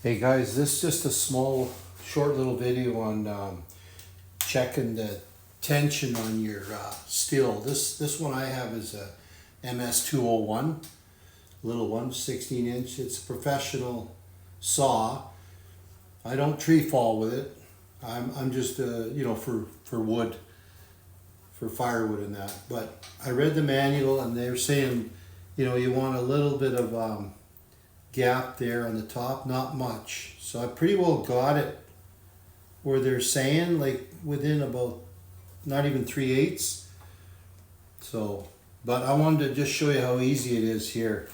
Hey guys, this is just a small, short little video on checking the tension on your Stihl. This one I have is a MS201, little one, 16 inch. It's a professional saw. I don't tree fall with it. I'm just for wood, for firewood and that. But I read the manual and they're saying, you want a little bit of gap there on the top, not much. So I pretty well got it where they're saying, like within about not even 3/8. So, but I wanted to just show you how easy it is here.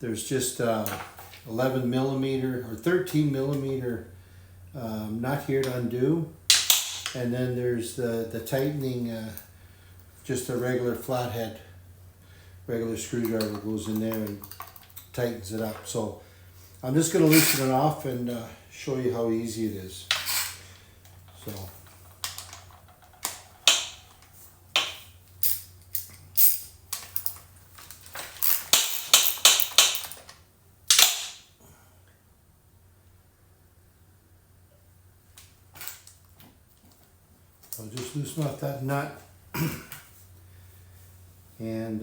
There's just 11 millimeter or 13 millimeter nut here to undo, and then there's the tightening, just a regular flathead, regular screwdriver goes in there and tightens it up. So I'm just going to loosen it off and show you how easy it is. So I'll just loosen off that nut. And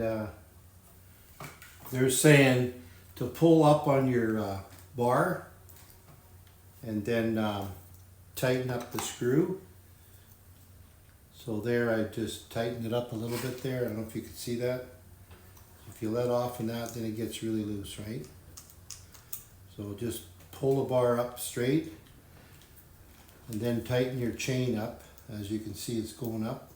they're saying to pull up on your bar and then tighten up the screw. So there, I just tightened it up a little bit there. I don't know if you can see that. If you let off on that, then it gets really loose, right? So just pull the bar up straight and then tighten your chain up. As you can see, it's going up.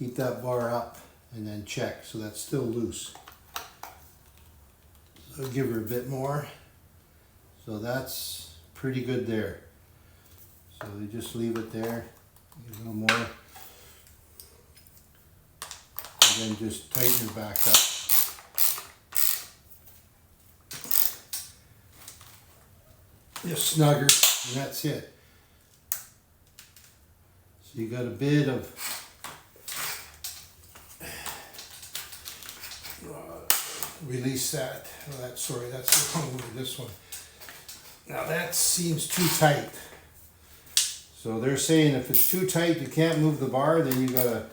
Keep that bar up and then check. So that's still loose. So give her a bit more. So that's pretty good there. So you just leave it there. A little more. And then just tighten it back up. Just snugger, and that's it. So you got a bit of release that. Oh, that's the wrong way, this one. Now that seems too tight. So they're saying if it's too tight, you can't move the bar, then you gotta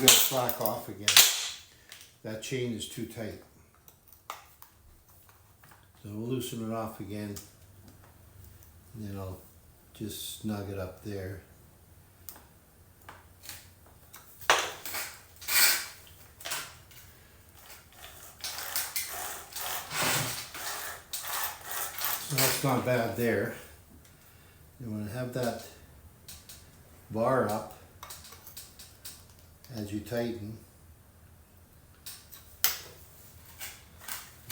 slack off again. That chain is too tight. So we'll loosen it off again. And then I'll just snug it up there. So that's not bad there. You want to have that bar up as you tighten.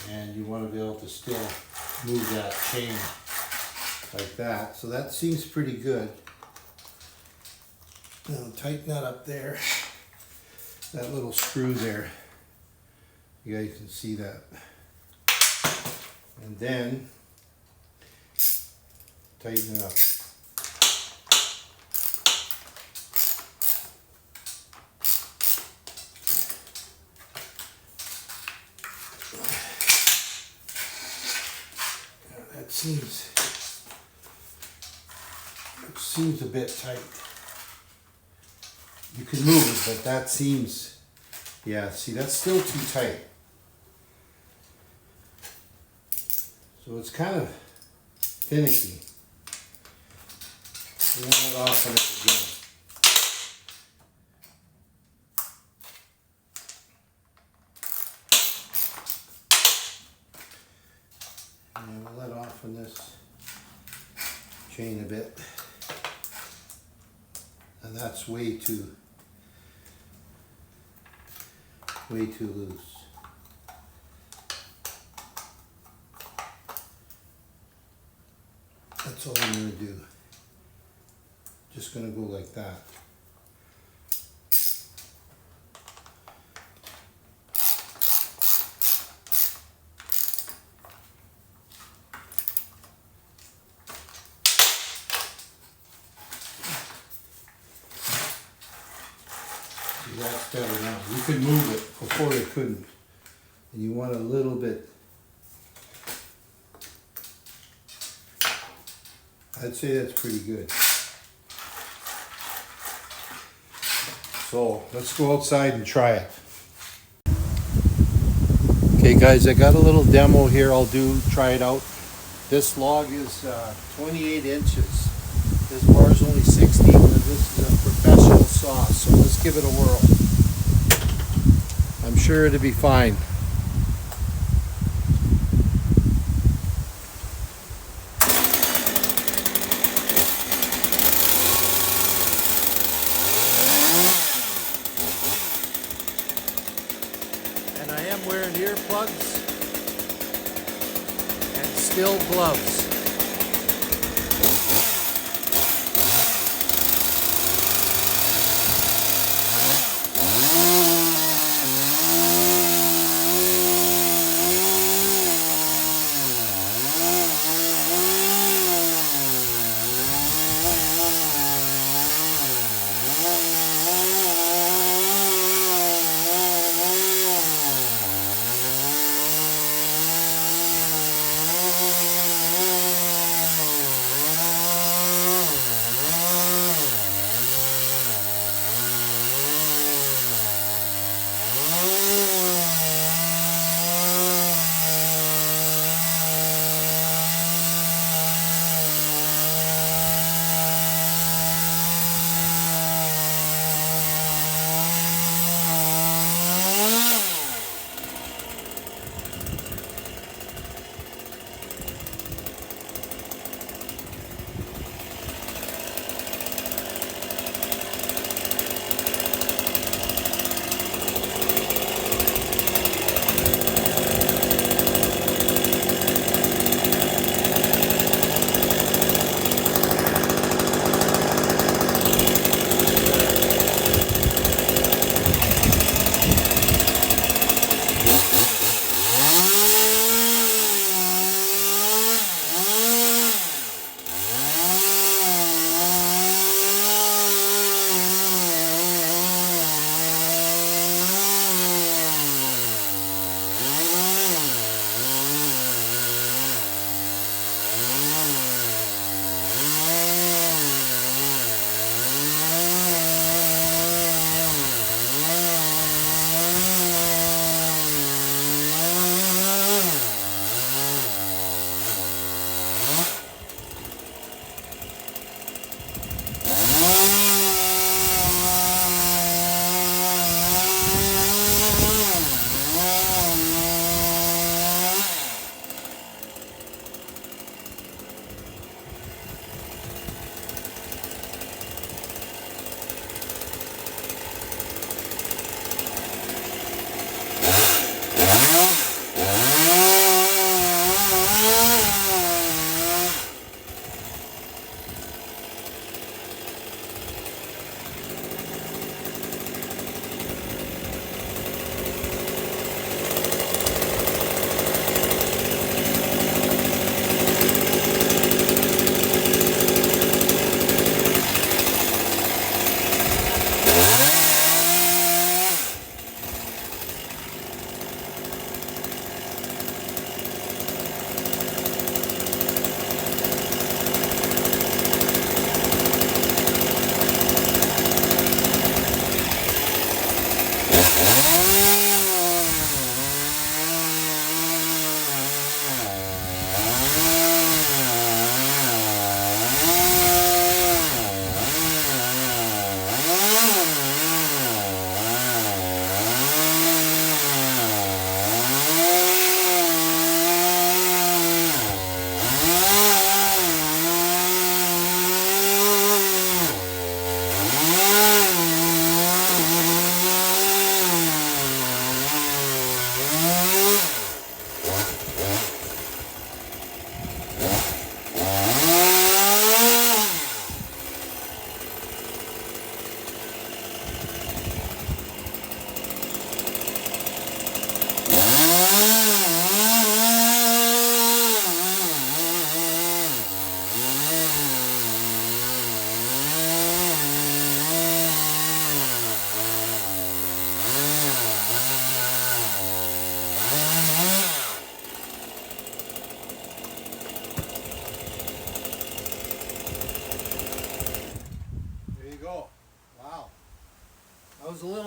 And you want to be able to still move that chain like that. So that seems pretty good. Now tighten that up there. That little screw there. You guys can see that. And then tighten it up. That seems a bit tight. You can move it, but that seems, yeah, see, that's still too tight. So it's kind of finicky. You want it off on it again. And we'll let off on this chain a bit. And that's way too loose. That's all I'm going to do. Just going to go like that. See, that's better now. You could move it before you couldn't. And you want a little bit I'd say that's pretty good. So let's go outside and try it. Okay guys, I got a little demo here I'll try it out. This log is 28 inches. This bar is only 16, and this is a professional saw, so let's give it a whirl. I'm sure it'll be fine. And I am wearing earplugs and Stihl gloves.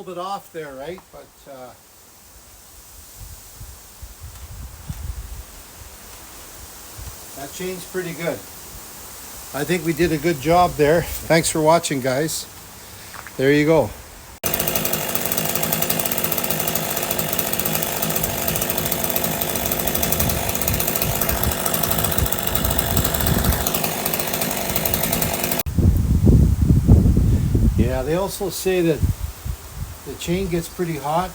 bit off there, right? But that chain's pretty good. I think we did a good job there. Thanks for watching, guys. There you go. Yeah, they also say that the chain gets pretty hot.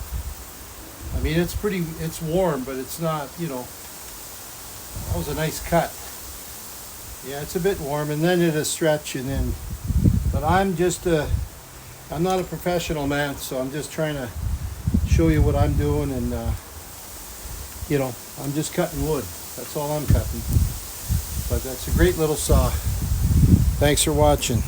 I mean, it's warm, but it's not, you know, that was a nice cut. Yeah, it's a bit warm, and then it'll stretch, and then, but I'm not a professional, man, so I'm just trying to show you what I'm doing, and, you know, I'm just cutting wood. That's all I'm cutting. But that's a great little saw. Thanks for watching.